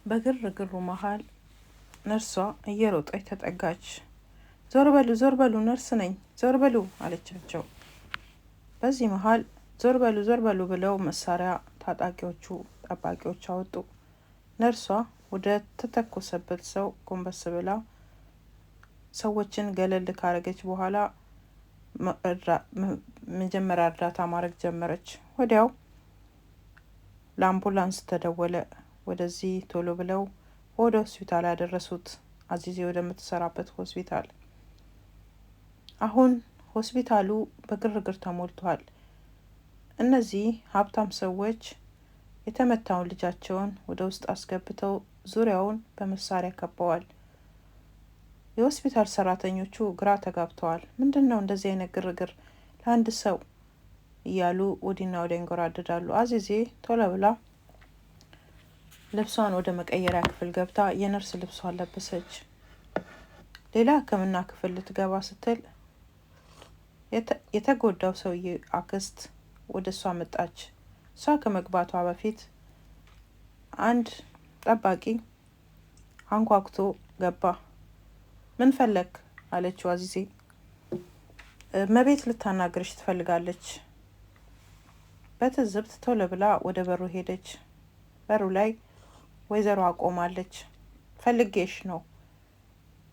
በግርግሩ መሃል ነርሷ እየሮጠች ተጠጋች። ዞር በሉ ነርስ ነኝ፣ ዞር በሉ አለቻቸው። በዚህ መሃል ዞር በሉ ብለው መሳሪያ ታጣቂዎቹ ጠባቂዎች አወጡ። ነርሷ ወደ ተተኮሰበት ሰው ጎንበስ ብላ ሰዎችን ገለል ካረገች በኋላ መጀመሪያ እርዳታ ማድረግ ጀመረች። ወዲያው ለአምቡላንስ ተደወለ። ወደዚህ ቶሎ ብለው ወደ ሆስፒታል ያደረሱት፣ አዚዜ ወደምትሰራበት ሆስፒታል። አሁን ሆስፒታሉ በግርግር ተሞልቷል። እነዚህ ሀብታም ሰዎች የተመታውን ልጃቸውን ወደ ውስጥ አስገብተው ዙሪያውን በመሳሪያ ከበዋል። የሆስፒታል ሰራተኞቹ ግራ ተጋብተዋል። ምንድነው እንደዚህ አይነት ግርግር ለአንድ ሰው እያሉ ወዲና ወዲያ ይንጎራደዳሉ። አዚዜ ቶሎ ብላ ልብሷን ወደ መቀየሪያ ክፍል ገብታ የነርስ ልብሷን ለበሰች። ሌላ ሕክምና ክፍል ልትገባ ስትል የተጎዳው ሰውዬ አክስት ወደ እሷ መጣች። እሷ ከመግባቷ በፊት አንድ ጠባቂ አንኳኩቶ ገባ። ምን ፈለክ አለችው አዚዜ። መቤት ልታናግርሽ ትፈልጋለች። በትዝብት ቶሎ ብላ ወደ በሩ ሄደች። በሩ ላይ ወይዘሮ አቆማለች። ፈልጌሽ ነው።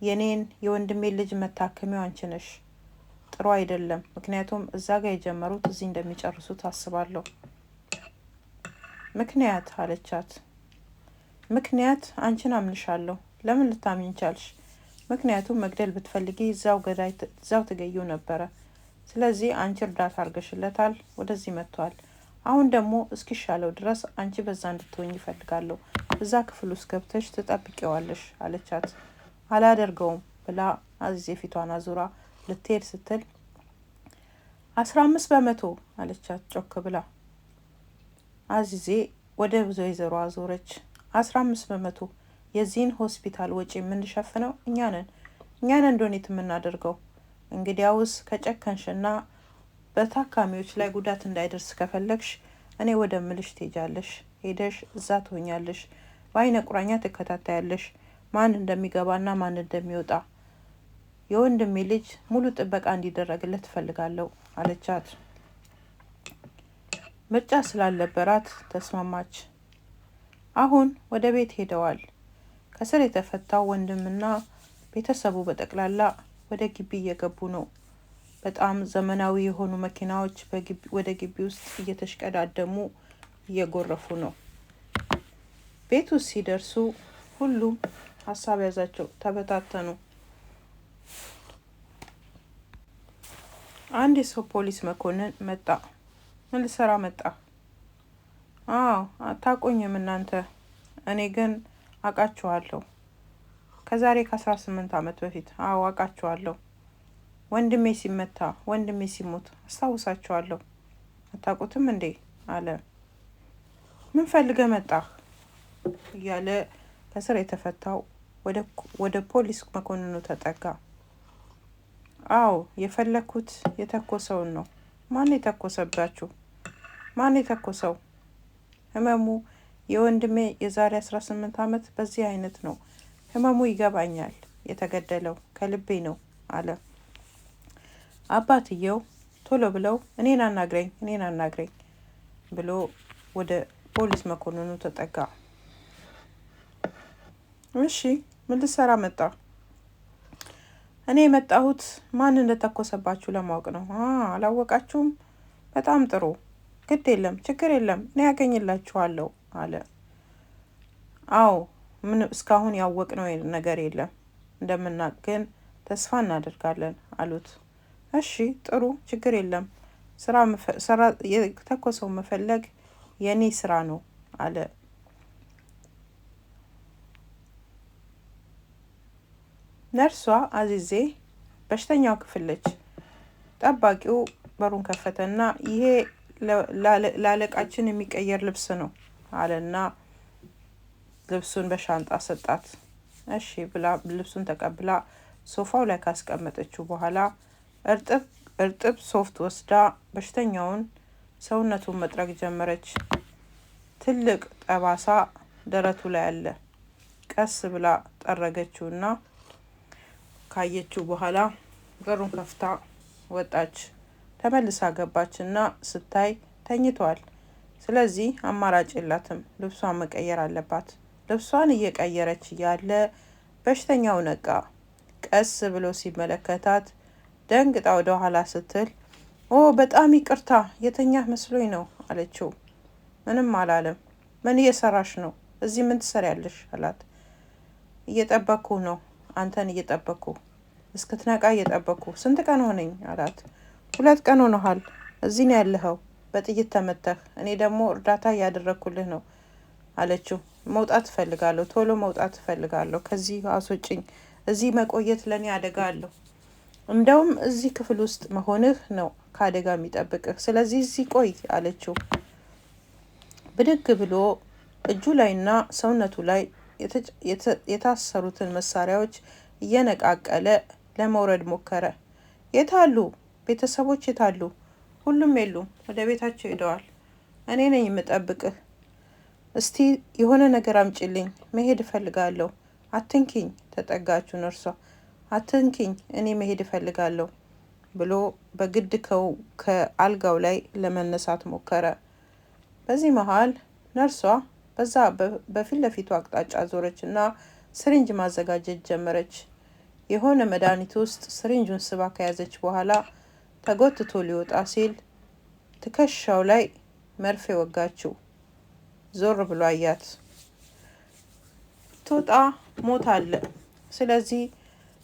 የኔን የወንድሜ ልጅ መታከሚያው አንቺ ነሽ። ጥሩ አይደለም፣ ምክንያቱም እዛ ጋር የጀመሩት እዚህ እንደሚጨርሱት አስባለሁ። ምክንያት አለቻት። ምክንያት አንቺን አምንሻለሁ። ለምን ልታምኝ ቻልሽ? ምክንያቱም መግደል ብትፈልጊ እዛው ትገዩ ነበረ። ስለዚህ አንቺ እርዳታ አርገሽለታል፣ ወደዚህ መጥቷል። አሁን ደግሞ እስኪሻለው ድረስ አንቺ በዛ እንድትሆኝ ይፈልጋለሁ። እዛ ክፍል ውስጥ ገብተሽ ትጠብቂዋለሽ አለቻት። አላደርገውም ብላ አዚዜ ፊቷን አዙራ ልትሄድ ስትል 15 በመቶ አለቻት ጮክ ብላ። አዚዜ ወደ ወይዘሮ አዞረች። 15 በመቶ የዚህን ሆስፒታል ወጪ የምንሸፍነው እኛ ነን ዶኔት የምናደርገው። እንግዲያውስ ከጨከንሽና በታካሚዎች ላይ ጉዳት እንዳይደርስ ከፈለግሽ እኔ ወደ ምልሽ ትሄጃለሽ። ሄደሽ እዛ ትሆኛለሽ። በአይነ ቁራኛ ትከታታያለሽ ማን እንደሚገባና ማን እንደሚወጣ። የወንድሜ ልጅ ሙሉ ጥበቃ እንዲደረግለት ትፈልጋለሁ አለቻት። ምርጫ ስላልነበራት ተስማማች። አሁን ወደ ቤት ሄደዋል። ከስር የተፈታው ወንድምና ቤተሰቡ በጠቅላላ ወደ ግቢ እየገቡ ነው። በጣም ዘመናዊ የሆኑ መኪናዎች ወደ ግቢ ውስጥ እየተሽቀዳደሙ እየጎረፉ ነው። ቤት ውስጥ ሲደርሱ ሁሉም ሀሳብ ያዛቸው፣ ተበታተኑ። አንድ የሰው ፖሊስ መኮንን መጣ። ምን ልሰራ መጣ? አታውቁኝም እናንተ። እኔ ግን አውቃችኋለሁ። ከዛሬ ከ18 ዓመት በፊት አውቃችኋለሁ። ወንድሜ ሲመታ፣ ወንድሜ ሲሞት አስታውሳችኋለሁ። አታውቁትም እንዴ አለ። ምን ፈልገህ መጣህ? እያለ ከስር የተፈታው ወደ ፖሊስ መኮንኑ ተጠጋ። የፈለኩት የተኮሰውን ነው። ማን የተኮሰባችሁ? ማን የተኮሰው? ህመሙ የወንድሜ የዛሬ 18 ዓመት በዚህ አይነት ነው። ህመሙ ይገባኛል። የተገደለው ከልቤ ነው አለ። አባትየው ቶሎ ብለው እኔን አናግረኝ ብሎ ወደ ፖሊስ መኮንኑ ተጠጋ። እሺ ምን ልትሰራ መጣ? እኔ የመጣሁት ማን እንደተኮሰባችሁ ለማወቅ ነው። አላወቃችሁም? በጣም ጥሩ። ግድ የለም፣ ችግር የለም፣ እኔ ያገኝላችኋለሁ አለ። ምን እስካሁን ያወቅነው ነገር የለም፣ እንደምናውቅ ግን ተስፋ እናደርጋለን አሉት። እሺ ጥሩ፣ ችግር የለም፣ የተኮሰው መፈለግ የኔ ስራ ነው አለ። ነርሷ አዚዜ በሽተኛው ክፍል ነች። ጠባቂው በሩን ከፈተና ይሄ ላለቃችን የሚቀየር ልብስ ነው አለና ልብሱን በሻንጣ ሰጣት። እሺ ብላ ልብሱን ተቀብላ ሶፋው ላይ ካስቀመጠችው በኋላ እርጥብ ሶፍት ወስዳ በሽተኛውን ሰውነቱን መጥረግ ጀመረች። ትልቅ ጠባሳ ደረቱ ላይ አለ። ቀስ ብላ ጠረገችውና ካየችው በኋላ በሩን ከፍታ ወጣች። ተመልሳ ገባችና ስታይ ተኝቷል። ስለዚህ አማራጭ የላትም፣ ልብሷን መቀየር አለባት። ልብሷን እየቀየረች እያለ በሽተኛው ነቃ። ቀስ ብሎ ሲመለከታት ደንግጣ ወደ ኋላ ስትል ኦ በጣም ይቅርታ የተኛህ መስሎኝ ነው አለችው። ምንም አላለም። ምን እየሰራሽ ነው? እዚህ ምን ትሰሪያለሽ? አላት። እየጠበኩ ነው፣ አንተን እየጠበኩ እስክትነቃ እየጠበኩ። ስንት ቀን ሆነኝ? አላት። 2 ቀን ሆነሃል። እዚህ ነው ያለኸው፣ በጥይት ተመተህ። እኔ ደግሞ እርዳታ እያደረግኩልህ ነው አለችው። መውጣት እፈልጋለሁ፣ ቶሎ መውጣት እፈልጋለሁ። ከዚህ አስወጭኝ። እዚህ መቆየት ለእኔ አደጋ አለው። እንደውም እዚህ ክፍል ውስጥ መሆንህ ነው ከአደጋ የሚጠብቅህ። ስለዚህ እዚህ ቆይ አለችው። ብድግ ብሎ እጁ ላይና ሰውነቱ ላይ የታሰሩትን መሳሪያዎች እየነቃቀለ ለመውረድ ሞከረ። የታሉ? ቤተሰቦች የታሉ? ሁሉም የሉም፣ ወደ ቤታቸው ሄደዋል። እኔ ነኝ የምጠብቅህ። እስቲ የሆነ ነገር አምጪልኝ፣ መሄድ እፈልጋለሁ። አትንኪኝ። ተጠጋችሁ ነርሷ። አትንኪኝ፣ እኔ መሄድ እፈልጋለሁ ብሎ በግድ ከአልጋው ላይ ለመነሳት ሞከረ። በዚህ መሃል ነርሷ በዛ በፊት ለፊቱ አቅጣጫ ዞረች እና ስሪንጅ ማዘጋጀት ጀመረች። የሆነ መድኃኒት ውስጥ ስሪንጁን ስባ ከያዘች በኋላ ተጎትቶ ሊወጣ ሲል ትከሻው ላይ መርፌ ወጋችው። ዞር ብሎ አያት። ትወጣ ሞት አለ። ስለዚህ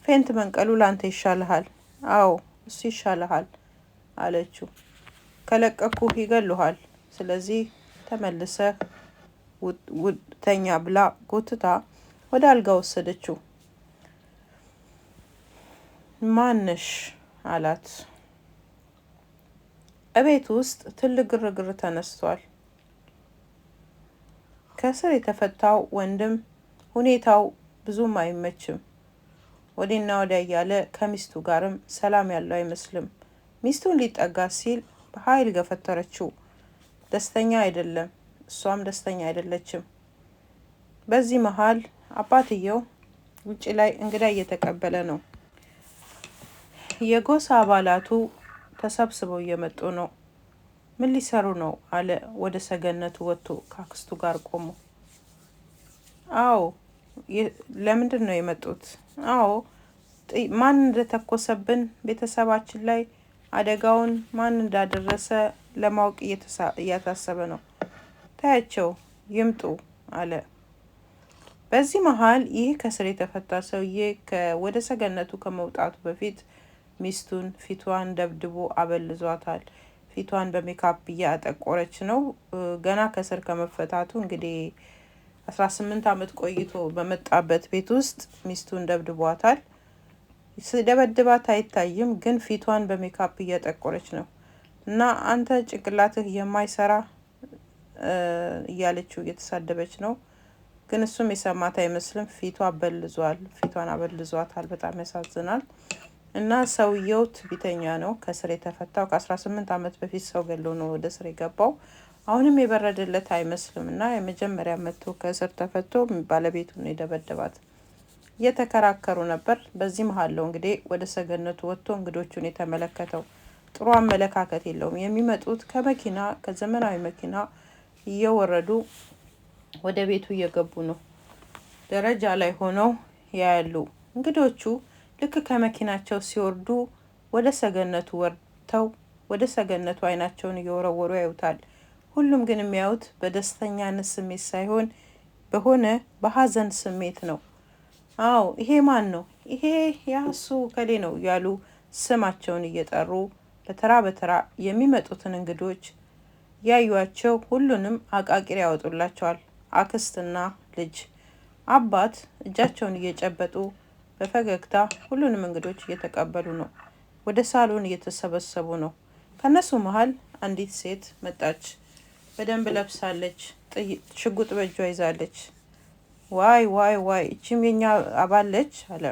ፌንት መንቀሉ ላንተ ይሻልሃል። አዎ እሱ ይሻልሃል አለችው። ከለቀኩህ ይገሉሃል። ስለዚህ ተመልሰህ ተኛ ብላ ጎትታ ወደ አልጋ ወሰደችው። ማነሽ አላት። እቤት ውስጥ ትልቅ ግርግር ተነስቷል። ከስር የተፈታው ወንድም ሁኔታው ብዙም አይመችም። ወዲና ወዲያ እያለ ከሚስቱ ጋርም ሰላም ያለው አይመስልም። ሚስቱን ሊጠጋ ሲል በኃይል ገፈተረችው። ደስተኛ አይደለም፣ እሷም ደስተኛ አይደለችም። በዚህ መሃል አባትየው ውጭ ላይ እንግዳ እየተቀበለ ነው። የጎሳ አባላቱ ተሰብስበው እየመጡ ነው። ምን ሊሰሩ ነው? አለ ወደ ሰገነቱ ወጥቶ ከአክስቱ ጋር ቆሞ። አዎ ለምንድን ነው የመጡት? አዎ ማን እንደተኮሰብን ቤተሰባችን ላይ አደጋውን ማን እንዳደረሰ ለማወቅ እያታሰበ ነው። ታያቸው ይምጡ አለ። በዚህ መሃል ይህ ከስር የተፈታ ሰውዬ ወደ ሰገነቱ ከመውጣቱ በፊት ሚስቱን ፊቷን ደብድቦ አበልዟታል። ፊቷን በሜካፕ እያጠቆረች ነው። ገና ከስር ከመፈታቱ እንግዲህ 18 ዓመት ቆይቶ በመጣበት ቤት ውስጥ ሚስቱን ደብድቧታል። ስደበድባት አይታይም፣ ግን ፊቷን በሜካፕ እያጠቆረች ነው። እና አንተ ጭንቅላትህ የማይሰራ እያለችው እየተሳደበች ነው። ግን እሱም የሰማት አይመስልም። ፊቷ አበልዟል፣ ፊቷን አበልዟታል። በጣም ያሳዝናል። እና ሰውየው ትዕቢተኛ ነው። ከስር የተፈታው ከ18 ዓመት በፊት ሰው ገሎ ነው ወደ ስር የገባው። አሁንም የበረደለት አይመስልም። እና የመጀመሪያ መጥቶ ከስር ተፈቶ ባለቤቱን የደበደባት እየተከራከሩ ነበር። በዚህ መሀል ነው እንግዲህ ወደ ሰገነቱ ወጥቶ እንግዶቹን የተመለከተው። ጥሩ አመለካከት የለውም። የሚመጡት ከዘመናዊ መኪና እየወረዱ ወደ ቤቱ እየገቡ ነው። ደረጃ ላይ ሆነው ያያሉ። እንግዶቹ ልክ ከመኪናቸው ሲወርዱ ወደ ሰገነቱ ወርተው ወደ ሰገነቱ አይናቸውን እየወረወሩ ያዩታል። ሁሉም ግን የሚያዩት በደስተኛነት ስሜት ሳይሆን በሆነ በሀዘን ስሜት ነው። አዎ ይሄ ማን ነው? ይሄ ያሱ ከሌ ነው ያሉ ስማቸውን እየጠሩ በተራ በተራ የሚመጡትን እንግዶች ያዩዋቸው ሁሉንም አቃቂር ያወጡላቸዋል። አክስትና ልጅ፣ አባት እጃቸውን እየጨበጡ በፈገግታ ሁሉንም እንግዶች እየተቀበሉ ነው። ወደ ሳሎን እየተሰበሰቡ ነው። ከነሱ መሃል አንዲት ሴት መጣች። በደንብ ለብሳለች። ሽጉጥ በእጇ ይዛለች። ዋይ ዋይ ዋይ እቺም የኛ አባለች አለ።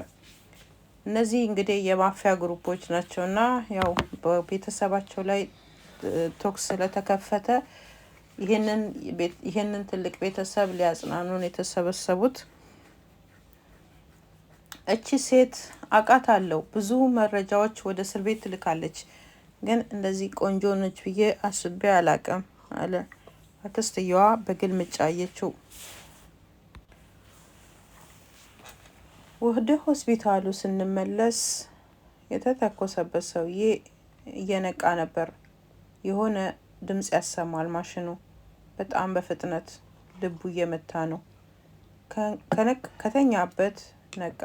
እነዚህ እንግዲህ የማፊያ ግሩፖች ናቸውና ያው በቤተሰባቸው ላይ ቶክስ ስለተከፈተ ይሄንን ትልቅ ቤተሰብ ሊያጽናኑን የተሰበሰቡት እቺ ሴት አውቃታለሁ፣ ብዙ መረጃዎች ወደ እስር ቤት ትልካለች፣ ግን እንደዚህ ቆንጆ ነች ብዬ አስቤ አላቅም አለ። አክስትየዋ በግልምጫ አየችው። ወደ ሆስፒታሉ ስንመለስ የተተኮሰበት ሰውዬ እየነቃ ነበር። የሆነ ድምጽ ያሰማል ማሽኑ። በጣም በፍጥነት ልቡ እየመታ ነው። ከተኛበት ነቃ።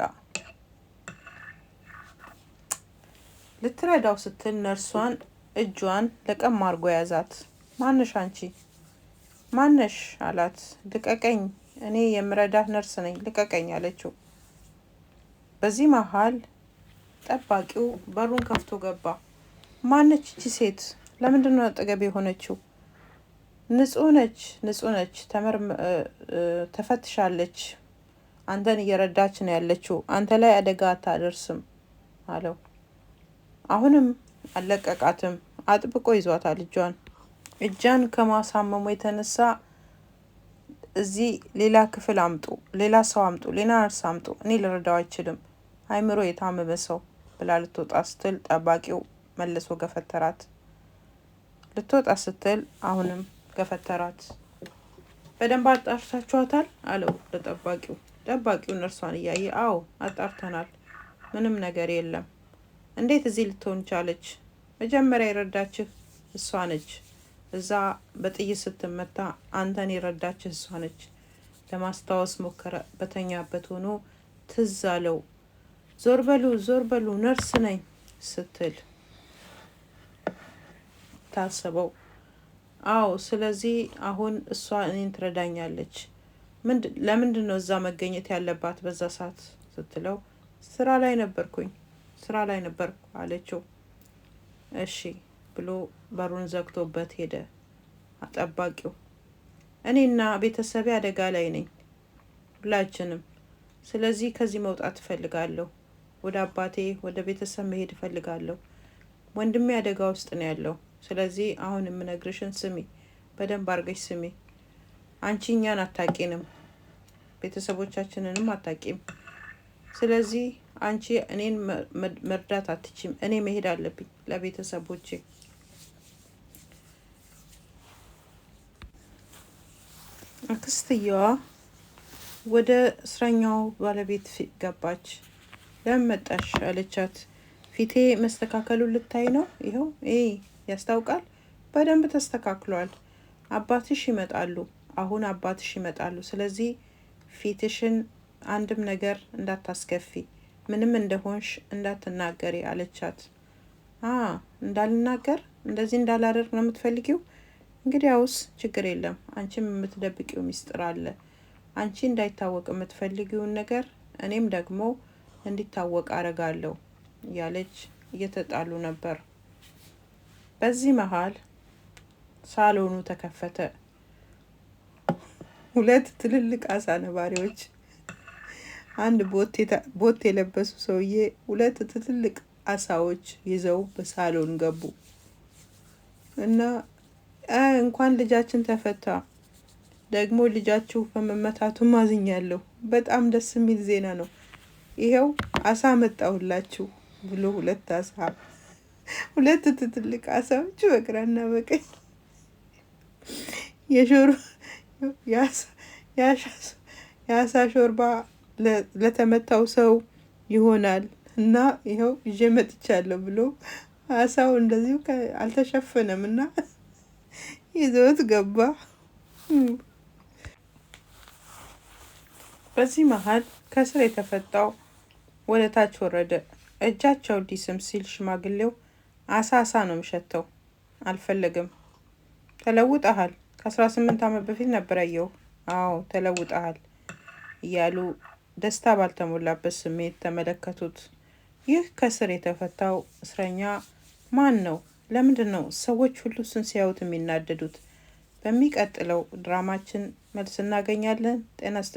ልትረዳው ስትል ነርሷን እጇን ለቀም አድርጎ ያዛት። ማነሽ አንቺ? ማነሽ አላት። ልቀቀኝ፣ እኔ የምረዳህ ነርስ ነኝ፣ ልቀቀኝ አለችው። በዚህ መሀል ጠባቂው በሩን ከፍቶ ገባ። ማነች እቺ ሴት? ለምንድን ነው አጠገብ የሆነችው? ንጹህ ነች፣ ተፈትሻለች፣ አንተን እየረዳች ነው ያለችው፣ አንተ ላይ አደጋ አታደርስም አለው። አሁንም አለቀቃትም፣ አጥብቆ ይዟታል እጇን ከማሳመሙ የተነሳ እዚህ ሌላ ክፍል አምጡ፣ ሌላ ሰው አምጡ፣ ሌላ ነርስ አምጡ፣ እኔ ልረዳው አይችልም፣ አይምሮ የታመመ ሰው ብላ ልትወጣ ስትል ጠባቂው መልሶ ገፈተራት። ልትወጣ ስትል አሁንም ገፈተራት። በደንብ አጣርታችኋታል አለው ለጠባቂው። ጠባቂው ነርሷን እያየ አዎ አጣርተናል፣ ምንም ነገር የለም። እንዴት እዚህ ልትሆን ቻለች? መጀመሪያ የረዳችህ እሷ ነች። እዛ በጥይት ስትመታ አንተን የረዳችህ እሷ ነች። ለማስታወስ ሞከረ። በተኛበት ሆኖ ትዝ አለው። ዞር በሉ ነርስ ነኝ ስትል ታሰበው። አዎ ስለዚህ አሁን እሷ እኔን ትረዳኛለች። ለምንድን ነው እዛ መገኘት ያለባት በዛ ሰዓት ስትለው ስራ ላይ ነበርኩ አለችው። እሺ ብሎ በሩን ዘግቶበት ሄደ ጠባቂው። እኔና ቤተሰቤ አደጋ ላይ ነኝ፣ ሁላችንም። ስለዚህ ከዚህ መውጣት እፈልጋለሁ። ወደ አባቴ ወደ ቤተሰብ መሄድ እፈልጋለሁ። ወንድሜ አደጋ ውስጥ ነው ያለው። ስለዚህ አሁን የምነግርሽን ስሚ፣ በደንብ አድርገሽ ስሚ። አንቺ እኛን አታቂንም፣ ቤተሰቦቻችንንም አታቂም። ስለዚህ አንቺ እኔን መርዳት አትችም። እኔ መሄድ አለብኝ ለቤተሰቦቼ። አክስትየዋ ወደ እስረኛው ባለቤት ገባች። ለምን መጣሽ አለቻት። ፊቴ መስተካከሉን ልታይ ነው? ይኸው ያስታውቃል። በደንብ ተስተካክሏል። አባትሽ ይመጣሉ። አሁን አባትሽ ይመጣሉ። ስለዚህ ፊትሽን አንድም ነገር እንዳታስከፊ፣ ምንም እንደሆንሽ እንዳትናገሪ አለቻት። እንዳልናገር፣ እንደዚህ እንዳላደርግ ነው የምትፈልጊው? እንግዲያውስ ችግር የለም። አንቺም የምትደብቂው ሚስጥር አለ። አንቺ እንዳይታወቅ የምትፈልጊውን ነገር እኔም ደግሞ እንዲታወቅ አረጋለሁ እያለች እየተጣሉ ነበር። በዚህ መሀል ሳሎኑ ተከፈተ። ሁለት ትልልቅ አሳ ነባሪዎች፣ አንድ ቦት የለበሱ ሰውዬ ሁለት ትልልቅ አሳዎች ይዘው በሳሎን ገቡ እና እንኳን ልጃችን ተፈታ፣ ደግሞ ልጃችሁ በመመታቱ ማዝኛለሁ፣ በጣም ደስ የሚል ዜና ነው፣ ይሄው አሳ መጣሁላችሁ ብሎ ሁለት ትልቅ አሳዎች በግራና በቀኝ የአሳ ሾርባ ለተመታው ሰው ይሆናል እና ይኸው ይዤ መጥቻለሁ ብሎ አሳው እንደዚሁ አልተሸፈነም እና ይዘውት ገባ። በዚህ መሀል ከስር የተፈታው ወደ ታች ወረደ። እጃቸው ዲስም ሲል ሽማግሌው አሳ ነው የሚሸተው፣ አልፈለግም። ተለውጠሃል፣ ከ18 ዓመት በፊት ነበር ያየው። አዎ ተለውጠሃል እያሉ ደስታ ባልተሞላበት ስሜት ተመለከቱት። ይህ ከስር የተፈታው እስረኛ ማን ነው? ለምንድን ነው ሰዎች ሁሉ እሱን ሲያዩት የሚናደዱት? በሚቀጥለው ድራማችን መልስ እናገኛለን። ጤና ይስጥልኝ።